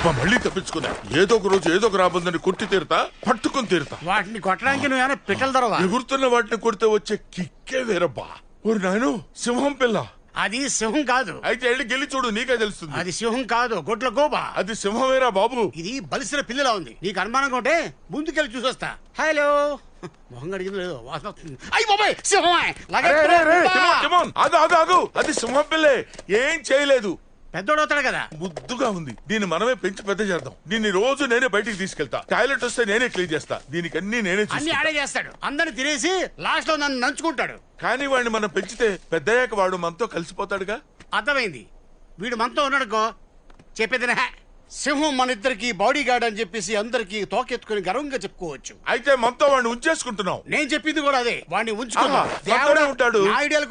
అబ్బా మళ్ళీ తప్పించుకున్నా. ఏదో ఒక రోజు ఏదో ఒక రాబందని కొట్టి తీరుతా, పట్టుకుని తీరుతా. వాటిని కొట్టడానికి నువ్వేమైనా పిట్టల దొరవా? ఎగురుతున్న వాటిని కొడితే వచ్చే కిక్కే వేరబ్బా. ఓరి నాయను, సింహం పిల్ల. అది సింహం కాదు. అయితే వెళ్ళి గెలి చూడు, నీకే తెలుస్తుంది. అది సింహం కాదు, గొడ్ల గోబా. అది సింహమేరా బాబు. ఇది బలిసిన పిల్లలా ఉంది. నీకు అనుమానంగా ఉంటే ముందుకెళ్ళి చూసొస్తా. హలో, మొహం అడిగింది లేదు, వాసన వస్తుంది. అయ్యి బాబాయ్, సింహమే. ఆగు, అది సింహం పిల్లే, ఏం చేయలేదు. పెద్దోడు అవుతాడు కదా. ముద్దుగా ఉంది. దీన్ని మనమే పెంచి పెద్ద చేద్దాం. దీన్ని రోజు నేనే బయటికి తీసుకెళ్తా. టాయిలెట్ వస్తే నేనే క్లీన్ చేస్తా. దీనికి అన్ని నేనే అన్ని ఆడే చేస్తాడు. అందరిని తినేసి లాస్ట్ లో నన్ను నంచుకుంటాడు. కానీ వాడిని మనం పెంచితే పెద్దయ్యాక వాడు మనతో కలిసిపోతాడుగా. అర్థమైంది. వీడు మనతో ఉన్నాడుకో చెప్పేదినా. సింహం మన ఇద్దరికి బాడీ గార్డ్ అని చెప్పేసి అందరికి తోకెత్తుకుని గర్వంగా చెప్పుకోవచ్చు. అయితే మనతో వాడిని ఉంచేసుకుంటున్నావు. నేను చెప్పింది కూడా అదే. వాడిని ఉంచుకున్నా. ఉంటాడు. ఐడియాలు